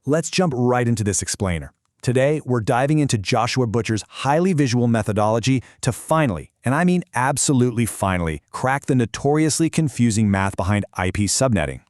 Let's jump right into this explainer. Today, we're diving into Joshua Butcher's highly visual methodology to finally, and I mean absolutely finally, crack the notoriously confusing math behind IP subnetting.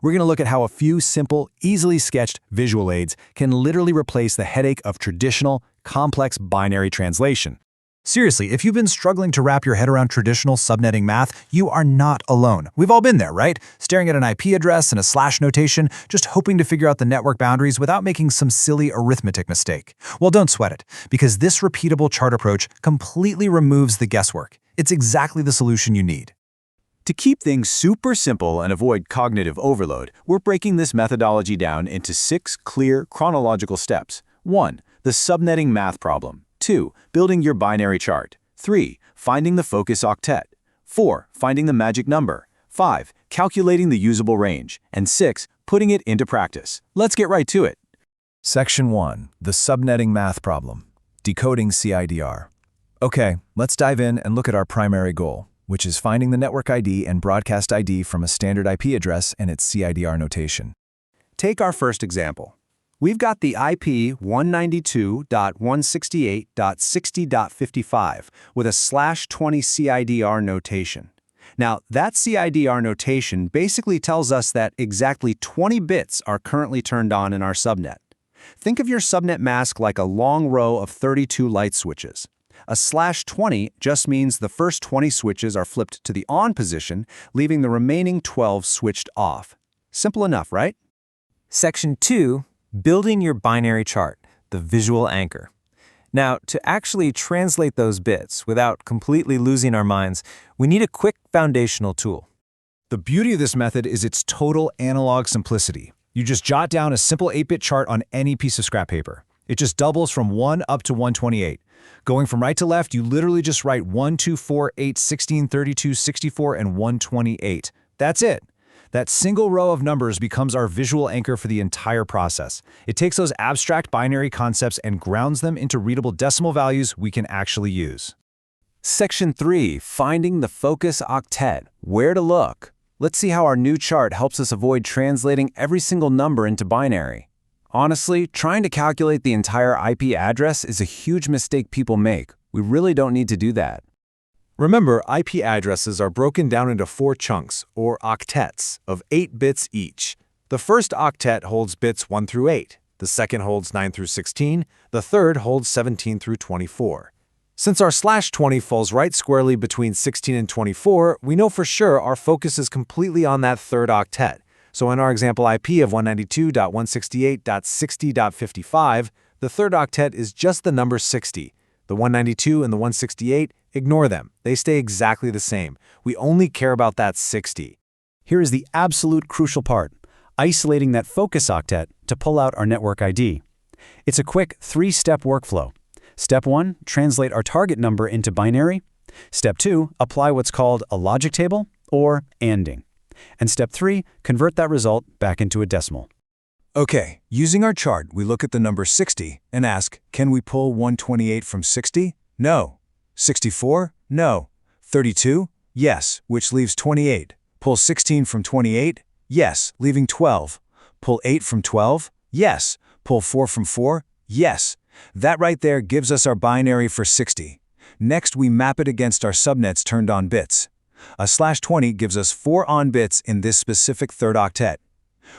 We're going to look at how a few simple, easily sketched visual aids can literally replace the headache of traditional, complex binary translation. Seriously, if you've been struggling to wrap your head around traditional subnetting math, you are not alone. We've all been there, right? Staring at an IP address and a slash notation, just hoping to figure out the network boundaries without making some silly arithmetic mistake. Well, don't sweat it, because this repeatable chart approach completely removes the guesswork. It's exactly the solution you need. To keep things super simple and avoid cognitive overload, we're breaking this methodology down into 6 clear chronological steps. 1. The subnetting math problem. 2. Building your binary chart. 3. Finding the Focus Octet. 4. Finding the magic number. 5. Calculating the usable range. And 6. Putting it into practice. Let's get right to it. Section 1. The subnetting math problem. Decoding CIDR. Okay, let's dive in and look at our primary goal, which is finding the network ID and broadcast ID from a standard IP address and its CIDR notation. Take our first example. We've got the IP 192.168.60.55 with a /20 CIDR notation. Now, that CIDR notation basically tells us that exactly 20 bits are currently turned on in our subnet. Think of your subnet mask like a long row of 32 light switches. A /20 just means the first 20 switches are flipped to the on position, leaving the remaining 12 switched off. Simple enough, right? Section 2. Building your binary chart, the visual anchor. Now, to actually translate those bits without completely losing our minds, we need a quick foundational tool. The beauty of this method is its total analog simplicity. You just jot down a simple 8-bit chart on any piece of scrap paper. It just doubles from 1 up to 128. Going from right to left, you literally just write 1, 2, 4, 8, 16, 32, 64, and 128. That's it. That single row of numbers becomes our visual anchor for the entire process. It takes those abstract binary concepts and grounds them into readable decimal values we can actually use. Section 3. Finding the Focus Octet. Where to look. Let's see how our new chart helps us avoid translating every single number into binary. Honestly, trying to calculate the entire IP address is a huge mistake people make. We really don't need to do that. Remember, IP addresses are broken down into 4 chunks, or octets, of 8 bits each. The first octet holds bits 1 through 8, the second holds 9 through 16, the third holds 17 through 24. Since our /20 falls right squarely between 16 and 24, we know for sure our focus is completely on that third octet. So in our example IP of 192.168.60.55, the third octet is just the number 60. The 192 and the 168, ignore them. They stay exactly the same. We only care about that 60. Here is the absolute crucial part, isolating that focus octet to pull out our network ID. It's a quick 3-step workflow. Step 1, translate our target number into binary. Step 2, apply what's called a logic table, or ANDing. And step 3, convert that result back into a decimal. Okay, using our chart, we look at the number 60 and ask, can we pull 128 from 60? No. 64? No. 32? Yes, which leaves 28. Pull 16 from 28? Yes, leaving 12. Pull 8 from 12? Yes. Pull 4 from 4? Yes. That right there gives us our binary for 60. Next, we map it against our subnet's turned on bits. A /20 gives us 4 on bits in this specific third octet.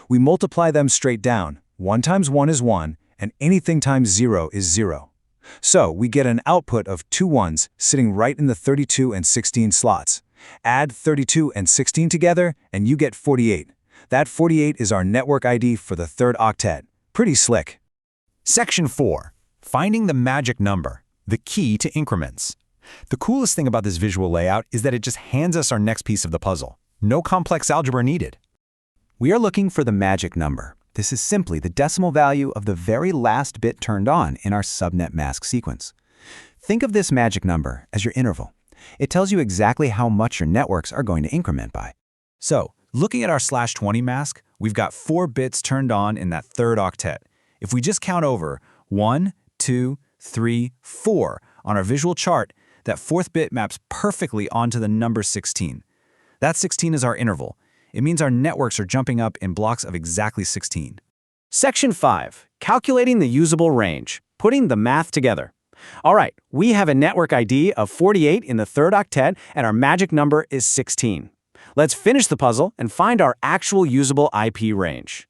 We multiply them straight down. 1 times 1 is 1, and anything times 0 is 0. So we get an output of 2 ones sitting right in the 32 and 16 slots. Add 32 and 16 together, and you get 48. That 48 is our network ID for the third octet. Pretty slick. Section 4. Finding the magic number, the key to increments. The coolest thing about this visual layout is that it just hands us our next piece of the puzzle. No complex algebra needed. We are looking for the magic number. This is simply the decimal value of the very last bit turned on in our subnet mask sequence. Think of this magic number as your interval. It tells you exactly how much your networks are going to increment by. So, looking at our /20 mask, we've got 4 bits turned on in that third octet. If we just count over 1, 2, 3, 4 on our visual chart, that 4th bit maps perfectly onto the number 16. That 16 is our interval. It means our networks are jumping up in blocks of exactly 16. Section 5. Calculating the usable range. Putting the math together. All right, we have a network ID of 48 in the third octet, and our magic number is 16. Let's finish the puzzle and find our actual usable IP range.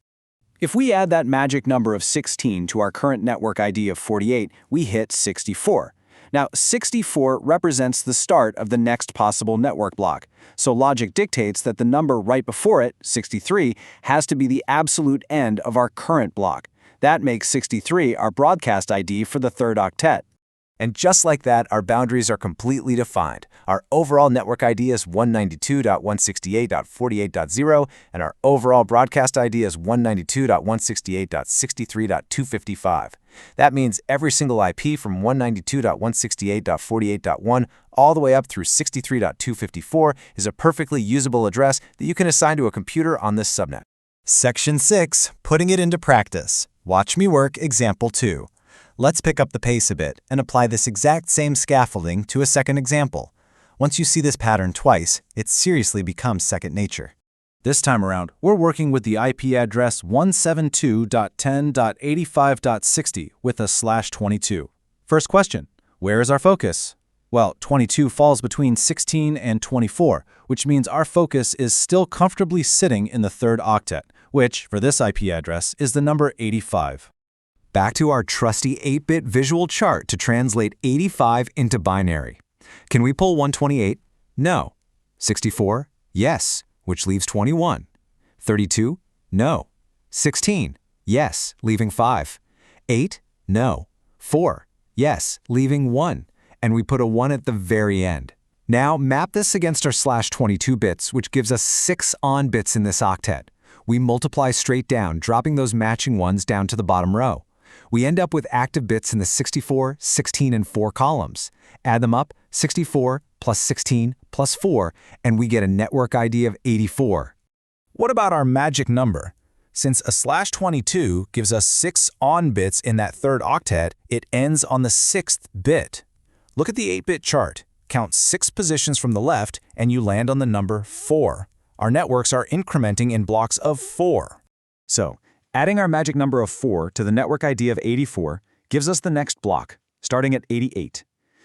If we add that magic number of 16 to our current network ID of 48, we hit 64. Now, 64 represents the start of the next possible network block, so logic dictates that the number right before it, 63, has to be the absolute end of our current block. That makes 63 our broadcast ID for the third octet. And just like that, our boundaries are completely defined. Our overall network ID is 192.168.48.0, and our overall broadcast ID is 192.168.63.255. That means every single IP from 192.168.48.1 all the way up through 63.254 is a perfectly usable address that you can assign to a computer on this subnet. Section 6. Putting it into practice. Watch me work example 2. Let's pick up the pace a bit and apply this exact same scaffolding to a second example. Once you see this pattern twice, it seriously becomes second nature. This time around, we're working with the IP address 172.10.85.60 with a /22. First question, where is our focus? Well, 22 falls between 16 and 24, which means our focus is still comfortably sitting in the third octet, which, for this IP address, is the number 85. Back to our trusty 8-bit visual chart to translate 85 into binary. Can we pull 128? No. 64? Yes, which leaves 21. 32? No. 16? Yes, leaving 5. 8? No. 4? Yes, leaving 1. And we put a 1 at the very end. Now map this against our /22 bits, which gives us 6 on bits in this octet. We multiply straight down, dropping those matching ones down to the bottom row. We end up with active bits in the 64, 16, and 4 columns. Add them up, 64 plus 16 plus 4, and we get a network ID of 84. What about our magic number? Since a /22 gives us 6 on bits in that third octet, it ends on the 6th bit. Look at the 8-bit chart. Count 6 positions from the left, and you land on the number 4. Our networks are incrementing in blocks of 4. So, adding our magic number of 4 to the network ID of 84 gives us the next block, starting at 88.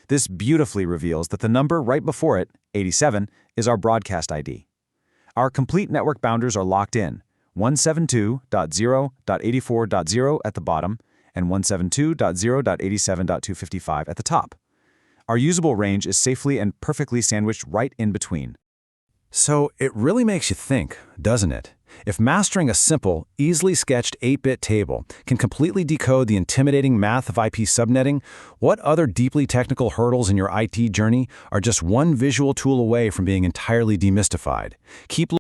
This beautifully reveals that the number right before it, 87, is our broadcast ID. Our complete network boundaries are locked in, 172.0.84.0 at the bottom and 172.0.87.255 at the top. Our usable range is safely and perfectly sandwiched right in between. So it really makes you think, doesn't it? If mastering a simple, easily sketched 8-bit table can completely decode the intimidating math of IP subnetting, what other deeply technical hurdles in your IT journey are just one visual tool away from being entirely demystified? Keep